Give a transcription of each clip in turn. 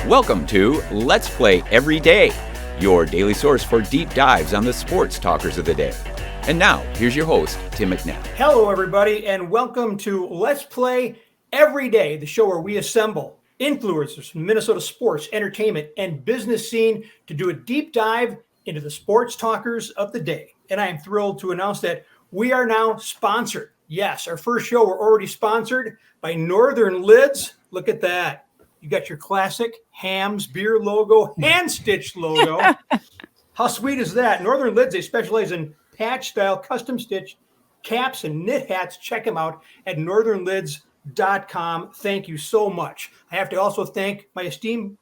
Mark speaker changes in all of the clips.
Speaker 1: Welcome to Let's Play Every Day, your daily source for deep dives on the sports talkers of the day. And now, here's your host, Tim McNabb.
Speaker 2: Hello, everybody, and welcome to Let's Play Every Day, the show where we assemble influencers from Minnesota sports, entertainment, and business scene to do a deep dive into the sports talkers of the day. And I am thrilled to announce that we are now sponsored. Yes, our first show, we're already sponsored by Northern Lids. Look at that. You got your classic Hams beer logo, hand-stitched logo. How sweet is that? Northern Lids, they specialize in patch-style, custom-stitched caps and knit hats. Check them out at northernlids.com. Thank you so much. I have to also thank my esteemed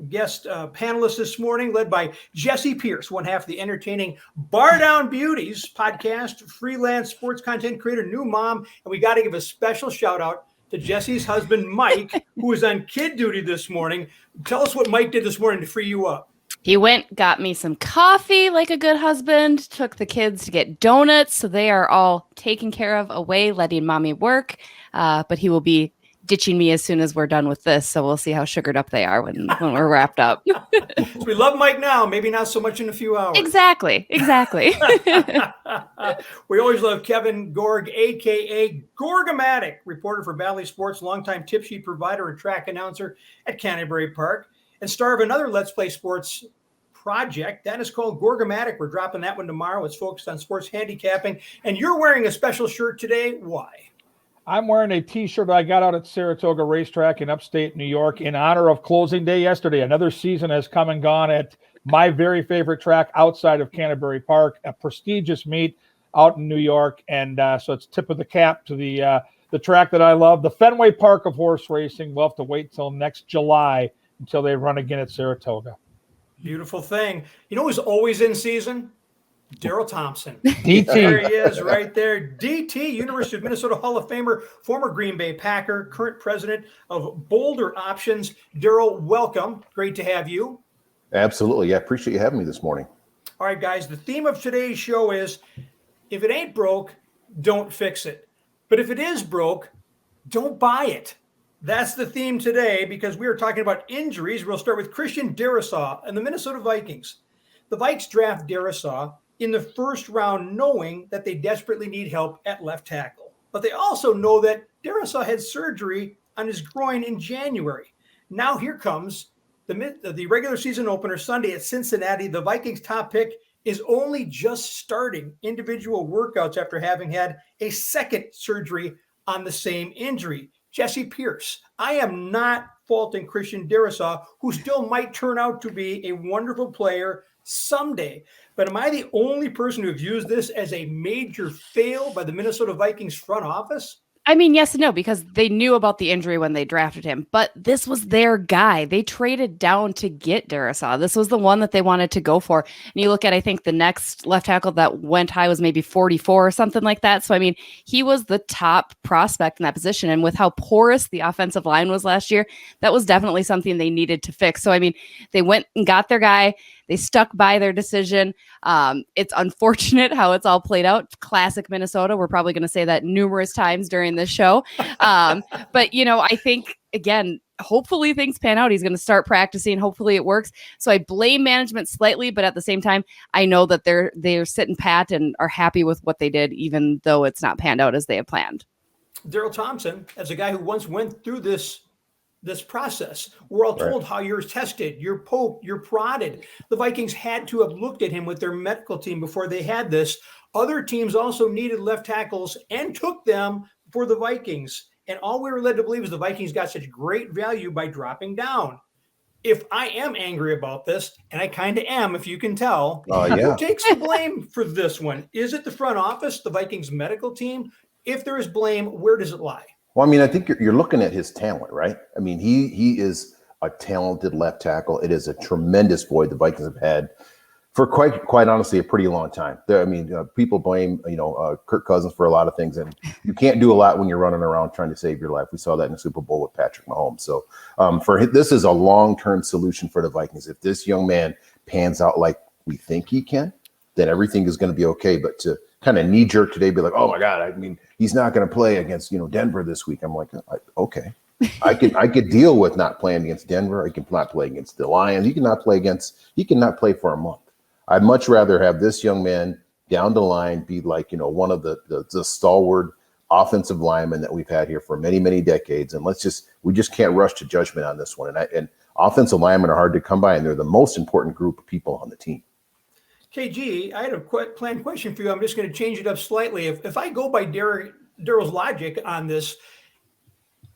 Speaker 2: guest panelists this morning, led by Jesse Pierce, one half of the entertaining Bar Down Beauties podcast, freelance sports content creator, new mom. And we got to give a special shout out to Jesse's husband, Mike, who was on kid duty this morning. Tell us what Mike did this morning to free you up.
Speaker 3: He went, got me some coffee like a good husband, took the kids to get donuts. So they are all taken care of away, letting mommy work. But he will be ditching me as soon as we're done with this. So we'll see how sugared up they are when we're wrapped up.
Speaker 2: So we love Mike now, maybe not so much in a few hours.
Speaker 3: Exactly.
Speaker 2: We always love Kevin Gorg, a.k.a. Gorgomatic, reporter for Valley Sports, longtime tip sheet provider and track announcer at Canterbury Park, and star of another Let's Play Sports project that is called Gorgomatic. We're dropping that one tomorrow. It's focused on sports handicapping. And you're wearing a special shirt today. Why?
Speaker 4: I'm wearing a T-shirt I got out at Saratoga Racetrack in upstate New York in honor of closing day yesterday. Another season has come and gone at my very favorite track outside of Canterbury Park, a prestigious meet out in New York. And so it's tip of the cap to the track that I love, the Fenway Park of horse racing. We'll have to wait till next July until they run again at Saratoga.
Speaker 2: Beautiful thing. You know who's always in season? Daryl Thompson.
Speaker 4: DT.
Speaker 2: There he is right there. DT, University of Minnesota Hall of Famer, former Green Bay Packer, current president of Boulder Options. Daryl, welcome. Great to have you.
Speaker 5: Absolutely. Yeah, appreciate you having me this morning.
Speaker 2: All right, guys, the theme of today's show is, if it ain't broke, don't fix it. But if it is broke, don't buy it. That's the theme today, because we are talking about injuries. We'll start with Christian Darrisaw and the Minnesota Vikings. The Vikes draft Darrisaw in the first round, knowing that they desperately need help at left tackle. But they also know that Darrisaw had surgery on his groin in January. Now here comes the regular season opener Sunday at Cincinnati. The Vikings' top pick is only just starting individual workouts after having had a second surgery on the same injury. Jesse Pierce, I am not faulting Christian Darrisaw, who still might turn out to be a wonderful player someday. But am I the only person who views this as a major fail by the Minnesota Vikings front office?
Speaker 3: I mean, yes and no, because they knew about the injury when they drafted him, but this was their guy. They traded down to get Darrisaw. This was the one that they wanted to go for. And you look at, I think the next left tackle that went high was maybe 44 or something like that. So, I mean, he was the top prospect in that position. And with how porous the offensive line was last year, that was definitely something they needed to fix. So, I mean, they went and got their guy. They stuck by their decision. It's unfortunate how it's all played out. Classic Minnesota. We're probably going to say that numerous times during this show. But, you know, I think, again, hopefully things pan out. He's going to start practicing. Hopefully it works. So I blame management slightly, but at the same time, I know that they're sitting pat and are happy with what they did, even though it's not panned out as they had planned.
Speaker 2: Daryl Thompson, as a guy who once went through this process. We're all told how you're tested, you're poked, you're prodded. The Vikings had to have looked at him with their medical team before they had this. Other teams also needed left tackles and took them for the Vikings. And all we were led to believe is the Vikings got such great value by dropping down. If I am angry about this, and I kind of am, if you can tell, who takes the blame for this one? Is it the front office, the Vikings medical team? If there is blame, where does it lie?
Speaker 5: Well, I mean, I think you're looking at his talent, right? I mean, he is a talented left tackle. It is a tremendous void the Vikings have had for quite honestly a pretty long time. People blame Kirk Cousins for a lot of things, and you can't do a lot when you're running around trying to save your life. We saw that in the Super Bowl with Patrick Mahomes. So this is a long-term solution for the Vikings. If this young man pans out like we think he can, then everything is going to be okay. But to kind of knee jerk today, be like, oh my God, I mean, he's not going to play against Denver this week. I'm like, okay, I could deal with not playing against Denver. I can not play against the Lions. He cannot play for a month. I'd much rather have this young man down the line be like, one of the stalwart offensive linemen that we've had here for many, many decades. And we just can't rush to judgment on this one. And offensive linemen are hard to come by, and they're the most important group of people on the team.
Speaker 2: KG, I had a planned question for you. I'm just going to change it up slightly. If I go by Daryl's logic on this,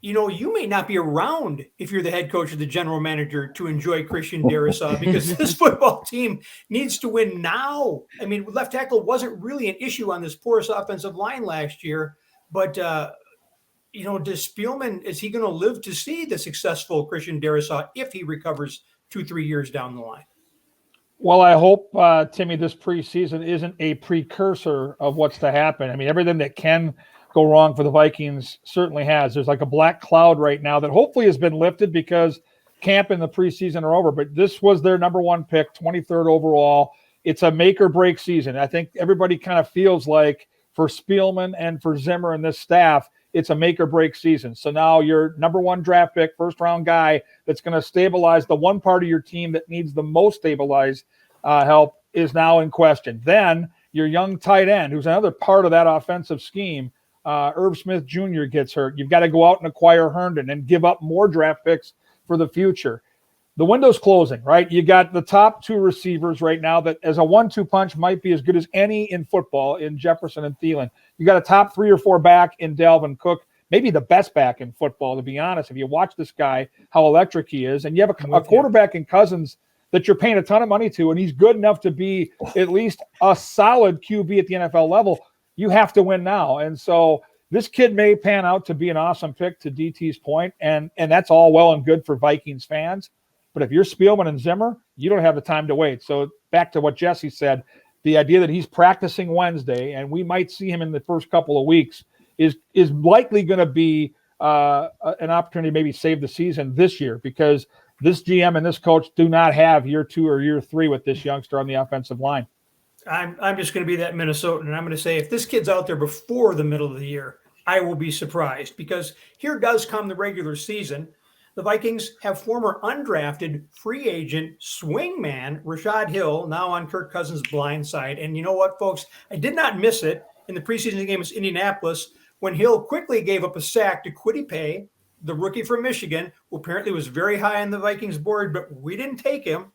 Speaker 2: you may not be around if you're the head coach or the general manager to enjoy Christian Darrisaw because this football team needs to win now. I mean, left tackle wasn't really an issue on this porous offensive line last year, but does Spielman, is he going to live to see the successful Christian Darrisaw if he recovers 2-3 years down the line?
Speaker 4: Well, I hope, Timmy, this preseason isn't a precursor of what's to happen. I mean, everything that can go wrong for the Vikings certainly has. There's like a black cloud right now that hopefully has been lifted because camp and the preseason are over. But this was their number one pick, 23rd overall. It's a make or break season. I think everybody kind of feels like for Spielman and for Zimmer and this staff, it's a make or break season. So now your number one draft pick, first round guy that's going to stabilize the one part of your team that needs the most stabilized help is now in question. Then your young tight end, who's another part of that offensive scheme, Irv Smith Jr. gets hurt. You've got to go out and acquire Herndon and give up more draft picks for the future. The window's closing, right? You got the top two receivers right now that as a 1-2 punch might be as good as any in football in Jefferson and Thielen. You got a top 3 or 4 back in Dalvin Cook, maybe the best back in football, to be honest. If you watch this guy, how electric he is, and you have a quarterback in Cousins that you're paying a ton of money to, and he's good enough to be at least a solid QB at the NFL level, you have to win now. And so this kid may pan out to be an awesome pick, to DT's point, and that's all well and good for Vikings fans. But if you're Spielman and Zimmer, you don't have the time to wait. So back to what Jesse said, the idea that he's practicing Wednesday and we might see him in the first couple of weeks is likely going to be an opportunity to maybe save the season this year, because this GM and this coach do not have year 2 or year 3 with this youngster on the offensive line.
Speaker 2: I'm just going to be that Minnesotan, and I'm going to say if this kid's out there before the middle of the year, I will be surprised, because here does come the regular season. The Vikings have former undrafted free agent swingman Rashad Hill now on Kirk Cousins' blind side. And you know what, folks? I did not miss it in the preseason game against Indianapolis when Hill quickly gave up a sack to Kwity Paye, the rookie from Michigan, who apparently was very high on the Vikings board, but we didn't take him.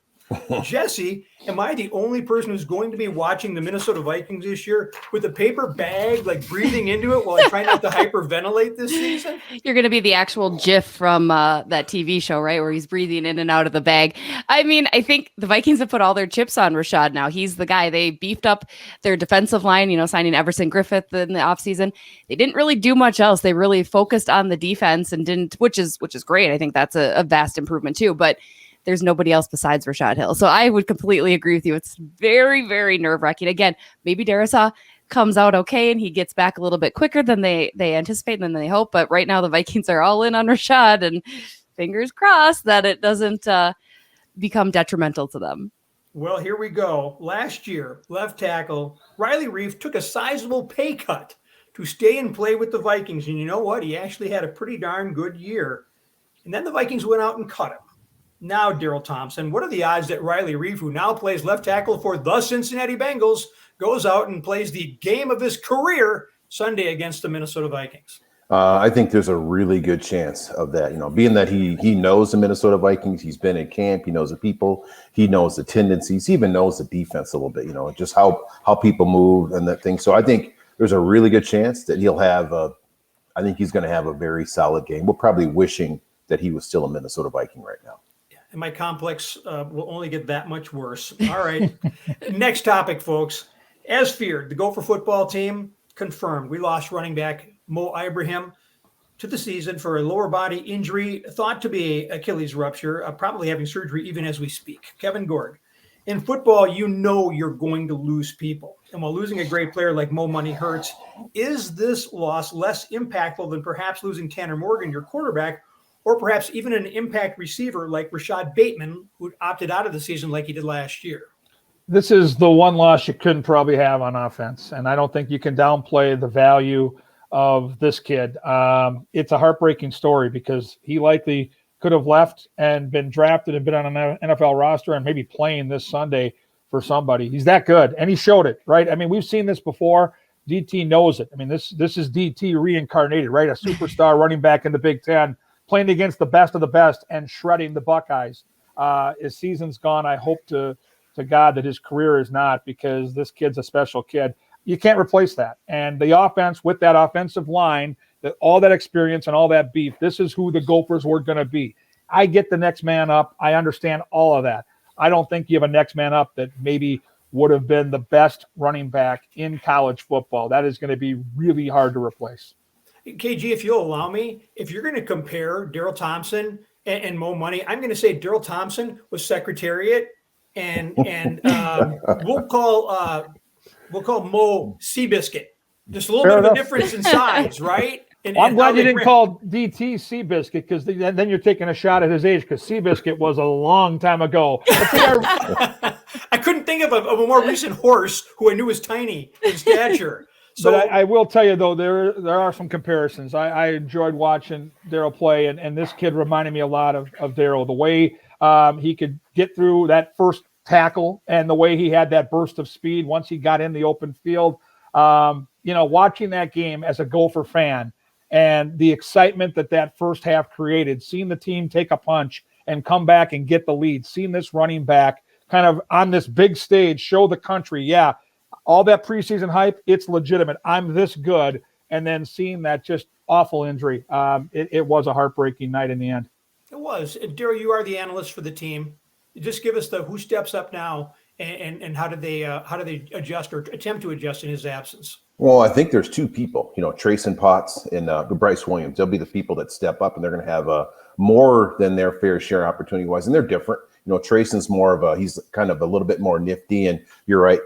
Speaker 2: Jesse, am I the only person who's going to be watching the Minnesota Vikings this year with a paper bag, like breathing into it while I try not to hyperventilate this season?
Speaker 3: You're going to be the actual GIF from that TV show, right, where he's breathing in and out of the bag. I mean, I think the Vikings have put all their chips on Rashad now. He's the guy. They beefed up their defensive line, signing Everson Griffith in the offseason. They didn't really do much else. They really focused on the defense and didn't, which is great. I think that's a vast improvement too. But there's nobody else besides Rashad Hill. So I would completely agree with you. It's very, very nerve-wracking. Again, maybe Darrisaw comes out okay and he gets back a little bit quicker than they anticipate and than they hope. But right now the Vikings are all in on Rashad, and fingers crossed that it doesn't become detrimental to them.
Speaker 2: Well, here we go. Last year, left tackle Riley Reiff took a sizable pay cut to stay and play with the Vikings. And you know what? He actually had a pretty darn good year. And then the Vikings went out and cut him. Now, Daryl Thompson, what are the odds that Riley Reiff, who now plays left tackle for the Cincinnati Bengals, goes out and plays the game of his career Sunday against the Minnesota Vikings?
Speaker 5: I think there's a really good chance of that, being that he knows the Minnesota Vikings. He's been in camp. He knows the people. He knows the tendencies. He even knows the defense a little bit, just how people move and that thing. So I think there's a really good chance that I think he's going to have a very solid game. We're probably wishing that he was still a Minnesota Viking right now.
Speaker 2: And my complex will only get that much worse. All right. Next topic, folks. As feared, the Gopher football team confirmed we lost running back Mo Ibrahim to the season for a lower body injury, thought to be Achilles rupture, probably having surgery even as we speak. Kevin Gord. In football, you're going to lose people. And while losing a great player like Mo Money hurts, is this loss less impactful than perhaps losing Tanner Morgan, your quarterback, or perhaps even an impact receiver like Rashad Bateman, who opted out of the season like he did last year?
Speaker 4: This is the one loss you couldn't probably have on offense. And I don't think you can downplay the value of this kid. It's a heartbreaking story because he likely could have left and been drafted and been on an NFL roster and maybe playing this Sunday for somebody. He's that good, and he showed it, right? I mean, we've seen this before. DT knows it. I mean, this is DT reincarnated, right? A superstar running back in the Big Ten, playing against the best of the best and shredding the Buckeyes. His season's gone. I hope to God that his career is not, because this kid's a special kid. You can't replace that. And the offense with that offensive line, that all that experience and all that beef, this is who the Gophers were going to be. I get the next man up. I understand all of that. I don't think you have a next man up that maybe would have been the best running back in college football. That is going to be really hard to replace.
Speaker 2: KG, if you'll allow me, if you're going to compare Daryl Thompson and Mo Money, I'm going to say Daryl Thompson was Secretariat, and we'll call Mo Seabiscuit. Just a little bit of a difference in size, right?
Speaker 4: I'm glad you didn't call DT Seabiscuit, because then you're taking a shot at his age, because Seabiscuit was a long time ago.
Speaker 2: I couldn't think of a more recent horse who I knew was tiny in stature. So
Speaker 4: but I will tell you, though, there are some comparisons. I enjoyed watching Daryl play, and this kid reminded me a lot of Daryl. The way he could get through that first tackle and the way he had that burst of speed once he got in the open field. Watching that game as a Gopher fan and the excitement that first half created, seeing the team take a punch and come back and get the lead, seeing this running back kind of on this big stage show the country, yeah, all that preseason hype, it's legitimate. I'm this good. And then seeing that just awful injury, it was a heartbreaking night in the end.
Speaker 2: It was. Daryl, you are the analyst for the team. Just give us the who steps up now and how do they adjust or attempt to adjust in his absence?
Speaker 5: Well, I think there's two people, Trayson Potts and Bryce Williams. They'll be the people that step up, and they're going to have more than their fair share opportunity-wise, and they're different. Trayson's he's kind of a little bit more nifty, and you're right,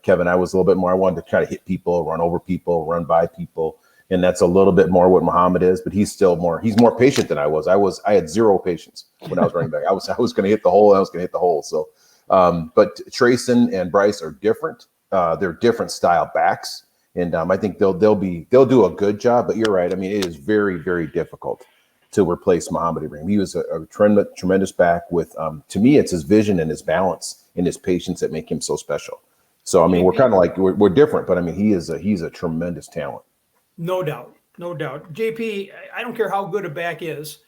Speaker 5: Kevin, I was a little bit more, I wanted to try to hit people, run over people, run by people, and that's a little bit more what Muhammad is, but he's more patient than I was. I had zero patience when I was running back. I was going to hit the hole, So, but Trayson and Bryce are different. They're different style backs. And I think they'll do a good job, but you're right. I mean, it is very, very difficult to replace Muhammad Ibrahim. He was a tremendous back with, to me, it's his vision and his balance and his patience that make him so special. So, I mean, we're kind of like, we're different, but I mean, he's a tremendous talent.
Speaker 2: No doubt. JP, I don't care how good a back is.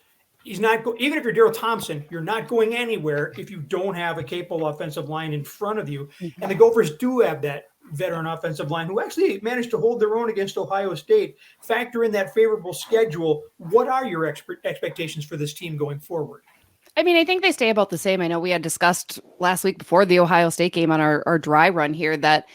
Speaker 2: He's not, even if you're Daryl Thompson, you're not going anywhere if you don't have a capable offensive line in front of you. And the Gophers do have that veteran offensive line who actually managed to hold their own against Ohio State. Factor in that favorable schedule. What are your expectations for this team going forward?
Speaker 3: I mean, I think they stay about the same. I know we had discussed last week before the Ohio State game on our dry run here that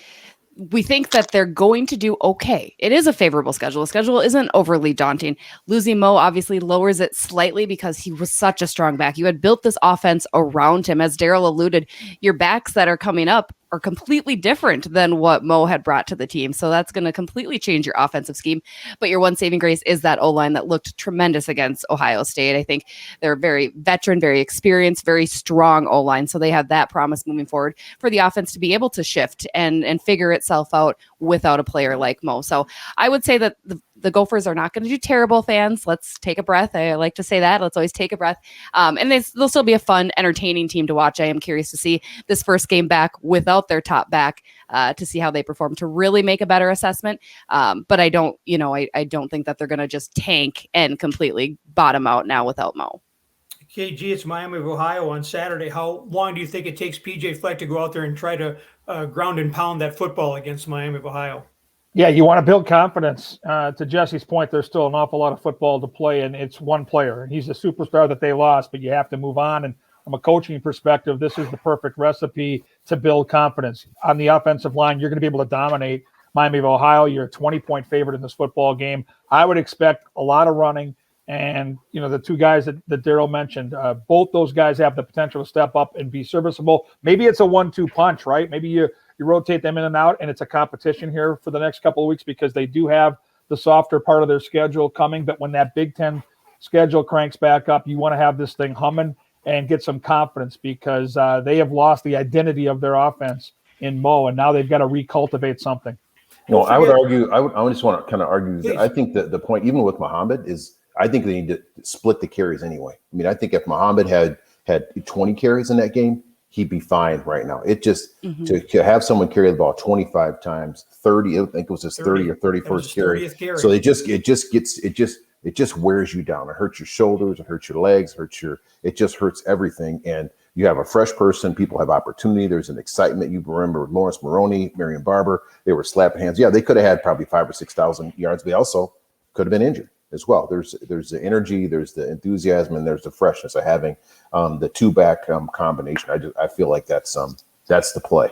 Speaker 3: we think that they're going to do okay. It is a favorable schedule. The schedule isn't overly daunting. Losing Mo obviously lowers it slightly because he was such a strong back. You had built this offense around him. As Daryl alluded, your backs that are coming up are completely different than what Mo had brought to the team. So that's going to completely change your offensive scheme. But your one saving grace is that O-line that looked tremendous against Ohio State. I think they're very veteran, very experienced, very strong O-line. So they have that promise moving forward for the offense to be able to shift and figure itself out without a player like Mo. So I would say that the Gophers are not going to do terrible, fans. Let's take a breath. I like to say that. Let's always take a breath. And they'll still be a fun, entertaining team to watch. I am curious to see this first game back without their top back to see how they perform, to really make a better assessment. But I don't think that they're going to just tank and completely bottom out now without Mo.
Speaker 2: KG, it's Miami of Ohio on Saturday. How long do you think it takes PJ Fleck to go out there and try to ground and pound that football against Miami of Ohio?
Speaker 4: Yeah, you want to build confidence. To Jesse's point, there's still an awful lot of football to play, and it's one player. And he's a superstar that they lost, but you have to move on. And from a coaching perspective, this is the perfect recipe to build confidence. On the offensive line, you're going to be able to dominate Miami of Ohio. You're a 20-point favorite in this football game. I would expect a lot of running. And, the two guys that Daryl mentioned, both those guys have the potential to step up and be serviceable. Maybe it's a 1-2 punch, right? Maybe you rotate them in and out, and it's a competition here for the next couple of weeks because they do have the softer part of their schedule coming. But when that Big Ten schedule cranks back up, you want to have this thing humming and get some confidence because they have lost the identity of their offense in Mo, and now they've got to recultivate something.
Speaker 5: No, I would
Speaker 2: forget-
Speaker 5: argue. I just want to kind of argue.
Speaker 2: Please.
Speaker 5: I think that the point, even with Muhammad, is I think they need to split the carries anyway. I mean, I think if Muhammad had 20 carries in that game, he'd be fine right now. It just to have someone carry the ball 25 times, 30. I think it was his 30 or 31st carry. So it just wears you down. It hurts your shoulders, it hurts your legs, it just hurts everything. And you have a fresh person. People have opportunity. There's an excitement. You remember Lawrence Maroney, Marion Barber. They were slapping hands. Yeah, they could have had probably 5,000 or 6,000 yards. They also could have been injured as well. There's the energy, there's the enthusiasm, and there's the freshness of having the two-back combination. I feel like that's the play.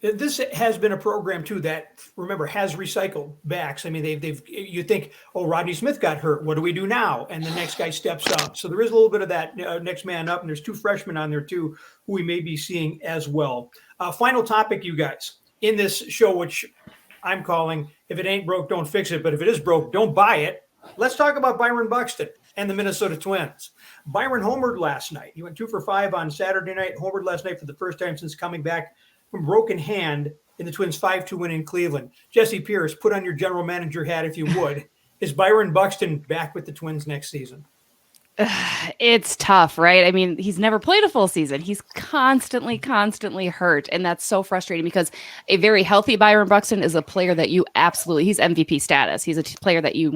Speaker 2: This has been a program too that, remember, has recycled backs. I mean, you think, oh, Rodney Smith got hurt. What do we do now? And the next guy steps up. So there is a little bit of that next man up, and there's 2 freshmen on there too who we may be seeing as well. Final topic, you guys, in this show, which I'm calling, if it ain't broke, don't fix it. But if it is broke, don't buy it. Let's talk about Byron Buxton and the Minnesota Twins. Byron homered last night. He went 2 for 5 on Saturday night, homered last night for the first time since coming back from broken hand in the Twins' 5-2 win in Cleveland. Jesse Pierce, put on your general manager hat if you would. Is Byron Buxton back with the Twins next season?
Speaker 3: It's tough, right? I mean, he's never played a full season. He's constantly hurt. And that's so frustrating because a very healthy Byron Buxton is a player that you he's MVP status. He's a player that you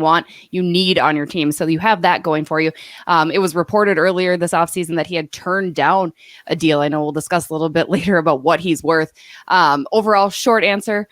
Speaker 3: need on your team. So you have that going for you. It was reported earlier this offseason that he had turned down a deal. I know we'll discuss a little bit later about what he's worth. Overall, short answer,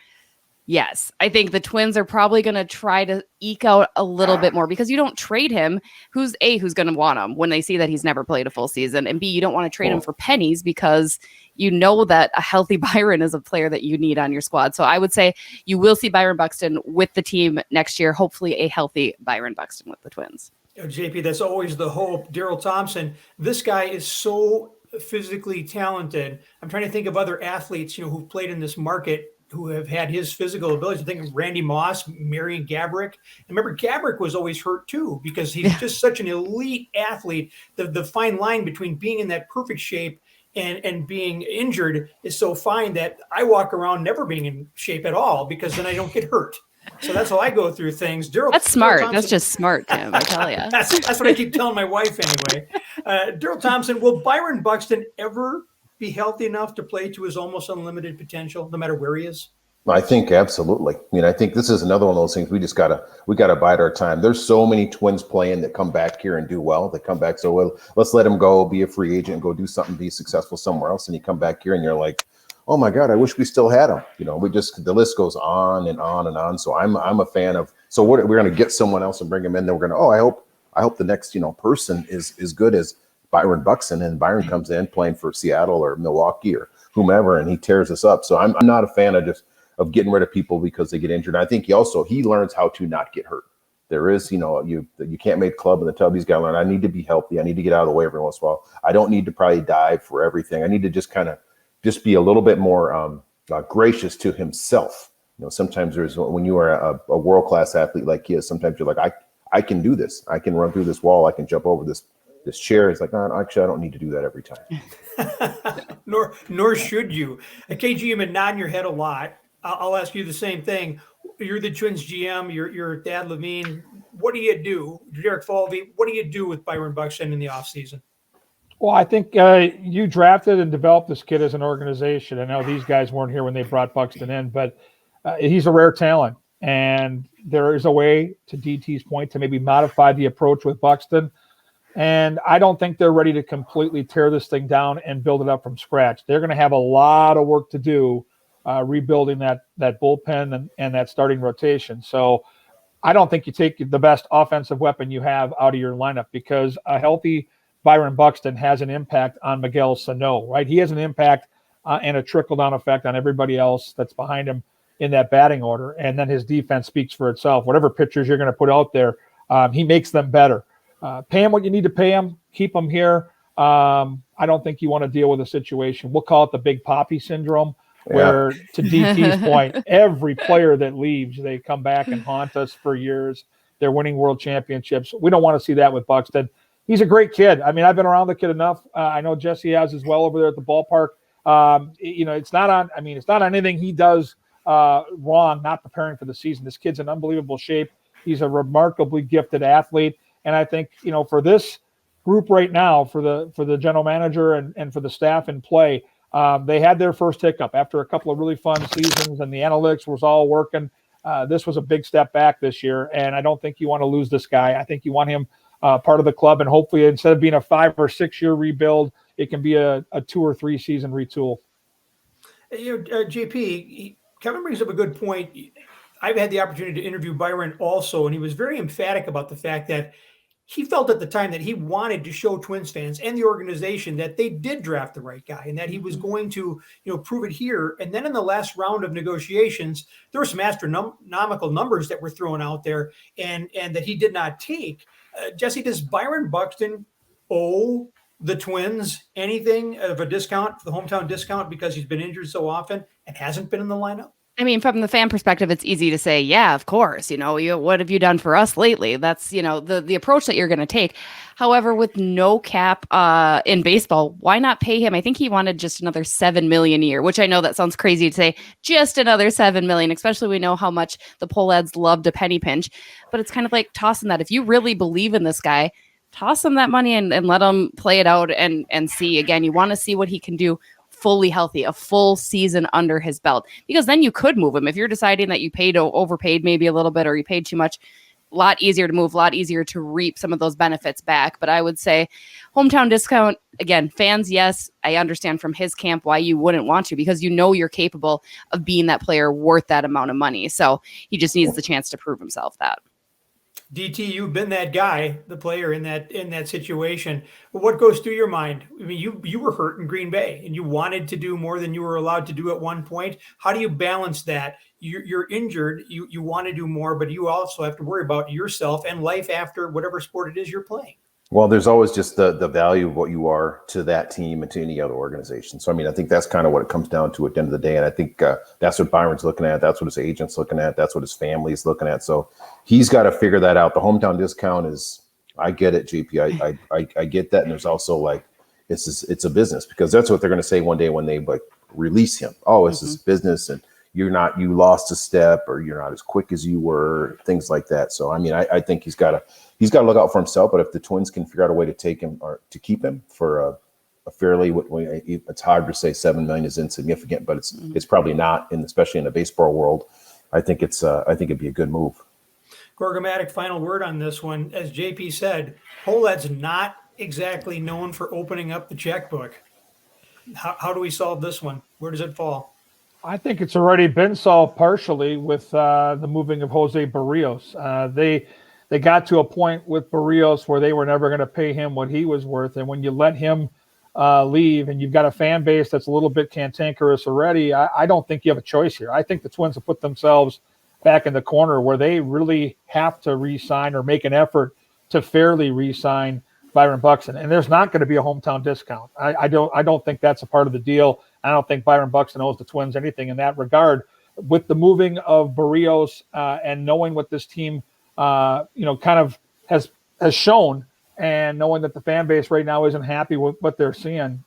Speaker 3: yes, I think the Twins are probably going to try to eke out a little bit more because you don't trade him. Who's going to want him when they see that he's never played a full season? And B, you don't want to trade him for pennies because you know that a healthy Byron is a player that you need on your squad. So I would say you will see Byron Buxton with the team next year, hopefully a healthy Byron Buxton with the Twins.
Speaker 2: JP, that's always the hope. Daryl Thompson, this guy is so physically talented. I'm trying to think of other athletes, who've played in this market who have had his physical abilities. I think of Randy Moss, Marion Gaborik. And remember, Gaborik was always hurt too because he's just such an elite athlete. The fine line between being in that perfect shape and being injured is so fine that I walk around never being in shape at all because then I don't get hurt. So that's how I go through things.
Speaker 3: That's smart. That's just smart, Tim. I tell you.
Speaker 2: that's what I keep telling my wife anyway. Daryl Thompson, will Byron Buxton ever be healthy enough to play to his almost unlimited potential, no matter where he is?
Speaker 5: I think absolutely. I mean, I think this is another one of those things we gotta bide our time. There's so many Twins playing that come back here and do well. They come back so well. Let's let him go, be a free agent, and go do something, be successful somewhere else. And you come back here and you're like, oh my God, I wish we still had him. The list goes on and on and on. So I'm a fan of. So we're going to get someone else and bring him in. Then we're going to. I hope the next person is good as Byron Buxton, and Byron comes in playing for Seattle or Milwaukee or whomever, and he tears us up. So I'm not a fan of getting rid of people because they get injured. And I think he learns how to not get hurt. There is, you can't make club in the tub. He's got to learn. I need to be healthy. I need to get out of the way every once in a while. I don't need to probably dive for everything. I need to just be a little bit more gracious to himself. Sometimes when you are a world-class athlete like he is, sometimes you're like, I can do this. I can run through this wall. I can jump over this chair. It's like, actually, I don't need to do that every time.
Speaker 2: Nor should you. KG, you've been nodding your head a lot. I'll ask you the same thing. You're the Twins GM. You're Thad Levine. What do you do? Derek Falvey, what do you do with Byron Buxton in the offseason?
Speaker 4: Well, I think you drafted and developed this kid as an organization. I know these guys weren't here when they brought Buxton in, but he's a rare talent. And there is a way, to DT's point, to maybe modify the approach with Buxton. And I don't think they're ready to completely tear this thing down and build it up from scratch. They're going to have a lot of work to do rebuilding that bullpen and that starting rotation. So I don't think you take the best offensive weapon you have out of your lineup, because a healthy Byron Buxton has an impact on Miguel Sano, right? He has an impact and a trickle-down effect on everybody else that's behind him in that batting order. And then his defense speaks for itself. Whatever pitchers you're going to put out there, he makes them better. Pay him what you need to pay him. Keep him here. I don't think you want to deal with a situation. We'll call it the Big Papi syndrome, where, to DT's point, every player that leaves, they come back and haunt us for years. They're winning world championships. We don't want to see that with Buxton. He's a great kid. I mean, I've been around the kid enough. I know Jesse has as well over there at the ballpark. It's not on anything he does wrong not preparing for the season. This kid's in unbelievable shape. He's a remarkably gifted athlete. And I think, for this group right now, for the general manager and for the staff in play, they had their first hiccup after a couple of really fun seasons and the analytics was all working. This was a big step back this year. And I don't think you want to lose this guy. I think you want him part of the club. And hopefully instead of being a 5 or 6 year rebuild, it can be a 2 or 3 season retool.
Speaker 2: JP, Kevin brings up a good point. I've had the opportunity to interview Byron also, and he was very emphatic about the fact that he felt at the time that he wanted to show Twins fans and the organization that they did draft the right guy and that he was going to, prove it here. And then in the last round of negotiations, there were some astronomical numbers that were thrown out there and that he did not take. Jesse, does Byron Buxton owe the Twins anything of a discount, the hometown discount, because he's been injured so often and hasn't been in the lineup?
Speaker 3: I mean, from the fan perspective, it's easy to say, yeah, of course, what have you done for us lately? That's, the approach that you're going to take. However, with no cap in baseball, why not pay him? I think he wanted just another $7 million a year, which I know that sounds crazy to say, just another $7 million, especially we know how much the Pohlads loved a penny pinch, but it's kind of like tossing that. If you really believe in this guy, toss him that money and let him play it out and see. Again, you want to see what he can do fully healthy, a full season under his belt, because then you could move him. If you're deciding that you overpaid maybe a little bit or you paid too much, a lot easier to move, a lot easier to reap some of those benefits back. But I would say hometown discount, again, fans, yes, I understand from his camp why you wouldn't want to, because you're capable of being that player worth that amount of money. So he just needs the chance to prove himself that.
Speaker 2: DT, you've been that guy, the player in that situation. But what goes through your mind? I mean, you were hurt in Green Bay and you wanted to do more than you were allowed to do at one point. How do you balance that? You're injured, you want to do more, but you also have to worry about yourself and life after whatever sport it is you're playing.
Speaker 5: Well, there's always just the value of what you are to that team and to any other organization. So, I mean, I think that's kind of what it comes down to at the end of the day. And I think that's what Byron's looking at. That's what his agent's looking at. That's what his family's looking at. So he's got to figure that out. The hometown discount is, I get it, JP. I get that. And there's also like, it's a business, because that's what they're going to say one day when they release him. Oh, it's his business and you lost a step, or you're not as quick as you were, things like that. So, I mean, I think he's got to look out for himself. But if the Twins can figure out a way to take him or to keep him for a fairly, it's hard to say $7 million is insignificant, but it's probably not, especially in the baseball world. I think it'd be a good move.
Speaker 2: Gorgomatic, final word on this one. As JP said, Pohlad's not exactly known for opening up the checkbook. How do we solve this one? Where does it fall?
Speaker 4: I think it's already been solved partially with the moving of Jose Barrios. They got to a point with Barrios where they were never going to pay him what he was worth. And when you let him leave and you've got a fan base that's a little bit cantankerous already, I don't think you have a choice here. I think the Twins have put themselves back in the corner where they really have to re-sign or make an effort to fairly re-sign Byron Buxton. And there's not going to be a hometown discount. I don't think that's a part of the deal. I don't think Byron Buxton owes the Twins anything in that regard. With the moving of Barrios and knowing what this team kind of has shown, and knowing that the fan base right now isn't happy with what they're seeing,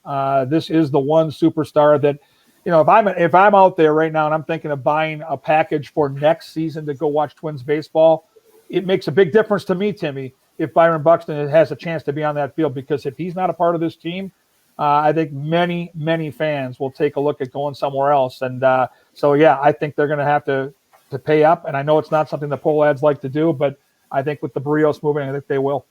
Speaker 4: this is the one superstar that, if I'm out there right now and I'm thinking of buying a package for next season to go watch Twins baseball, it makes a big difference to me, Timmy, if Byron Buxton has a chance to be on that field, because if he's not a part of this team, I think many, many fans will take a look at going somewhere else. And so, yeah, I think they're going to have to pay up. And I know it's not something the Pohlads like to do, but I think with the Barrios moving, I think they will.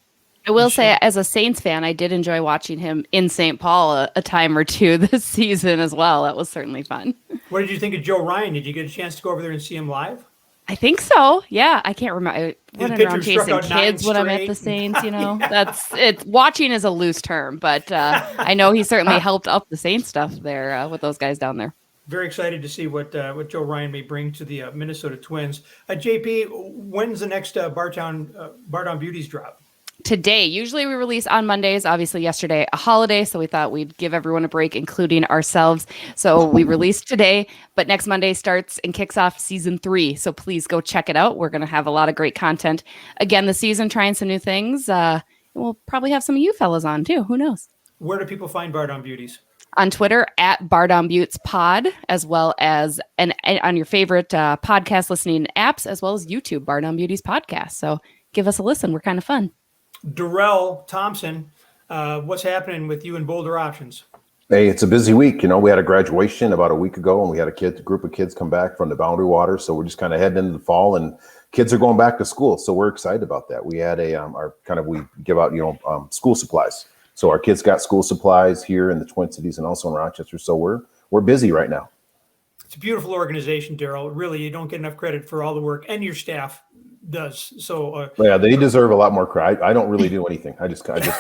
Speaker 3: I will say, as a Saints fan, I did enjoy watching him in St. Paul a time or two this season as well. That was certainly fun.
Speaker 2: What did you think of Joe Ryan? Did you get a chance to go over there and see him live?
Speaker 3: I think so. Yeah, I can't remember. I went around chasing kids when I'm at the Saints. That's it. Watching is a loose term, but I know he certainly helped up the Saints stuff there with those guys down there.
Speaker 2: Very excited to see what Joe Ryan may bring to the Minnesota Twins. JP, when's the next Bartown Beauties drop?
Speaker 3: Today. Usually we release on Mondays. Obviously yesterday a holiday, so we thought we'd give everyone a break, including ourselves. So we released today, but next Monday starts and kicks off season 3. So please go check it out. We're going to have a lot of great content again this season, trying some new things. We'll probably have some of you fellas on too. Who knows?
Speaker 2: Where do people find Bartown Beauties?
Speaker 3: on Twitter at Bar Down Buttes Pod, as well as and on your favorite podcast listening apps, as well as YouTube, Bar Down Beauties Podcast. So give us a listen. We're kind of fun.
Speaker 2: Darrell Thompson, what's happening with you and Boulder Options?
Speaker 5: Hey, it's a busy week. You know, we had a graduation about a week ago, and we had a group of kids come back from the Boundary Waters. So we're just kind of heading into the fall, and kids are going back to school. So we're excited about that. We had we give out, school supplies. So our kids got school supplies here in the Twin Cities and also in Rochester. So we're busy right now.
Speaker 2: It's a beautiful organization, Darrell. Really, you don't get enough credit for all the work, and your staff does. So
Speaker 5: yeah, they deserve a lot more credit. I don't really do anything. I just kind of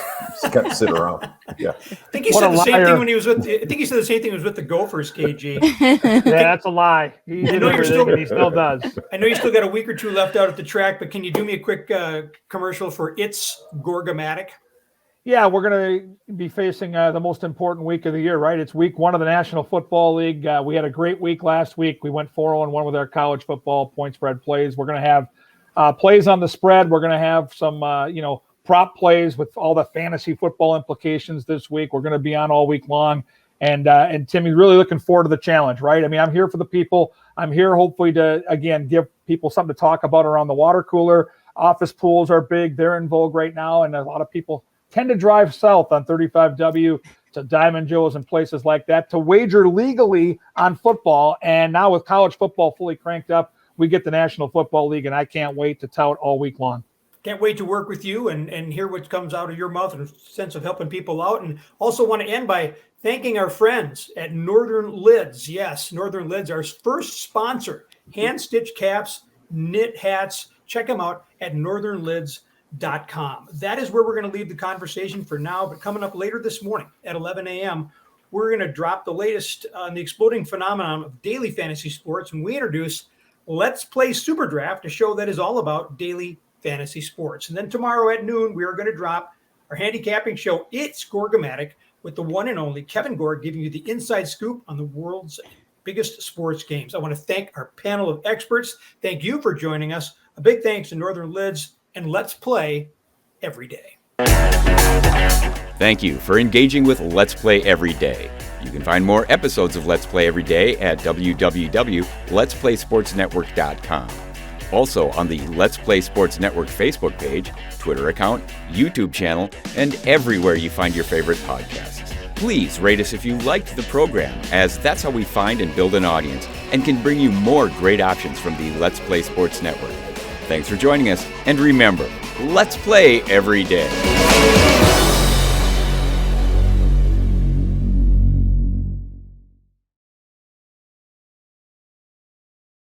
Speaker 5: sit around. Yeah.
Speaker 2: I think he said the same thing when he was with. I think he said the same thing was with the Gophers, KG.
Speaker 4: Yeah, that's a lie. He still does.
Speaker 2: I know you still got a week or two left out at the track, but can you do me a quick commercial for It's Gorgomatic?
Speaker 4: Yeah, we're going to be facing the most important week of the year, right? It's week 1 of the National Football League. We had a great week last week. We went 4-1 with our college football point spread plays. We're going to have plays on the spread. We're going to have some, prop plays with all the fantasy football implications this week. We're going to be on all week long. And Timmy's really looking forward to the challenge, right? I mean, I'm here for the people. I'm here hopefully to, again, give people something to talk about around the water cooler. Office pools are big. They're in vogue right now. And a lot of people tend to drive south on 35W to Diamond Joe's and places like that to wager legally on football. And now with college football fully cranked up, we get the National Football League, and I can't wait to tout all week long.
Speaker 2: Can't wait to work with you and hear what comes out of your mouth in a sense of helping people out. And also want to end by thanking our friends at Northern Lids. Yes, Northern Lids, our first sponsor. Hand-stitched caps, knit hats. Check them out at northernlids.com. That is where we're going to leave the conversation for now. But coming up later this morning at 11 a.m., we're going to drop the latest on the exploding phenomenon of daily fantasy sports when we introduce Let's Play Super Draft, a show that is all about daily fantasy sports. And then tomorrow at noon, we are going to drop our handicapping show, It's Gorgomatic, with the one and only Kevin Gore giving you the inside scoop on the world's biggest sports games. I want to thank our panel of experts. Thank you for joining us. A big thanks to Northern Lids, and let's play every day.
Speaker 1: Thank you for engaging with Let's Play Every Day. You can find more episodes of Let's Play Every Day at www.letsplaysportsnetwork.com. Also on the Let's Play Sports Network Facebook page, Twitter account, YouTube channel, and everywhere you find your favorite podcasts. Please rate us if you liked the program, as that's how we find and build an audience and can bring you more great options from the Let's Play Sports Network. Thanks for joining us, and remember, let's play every day.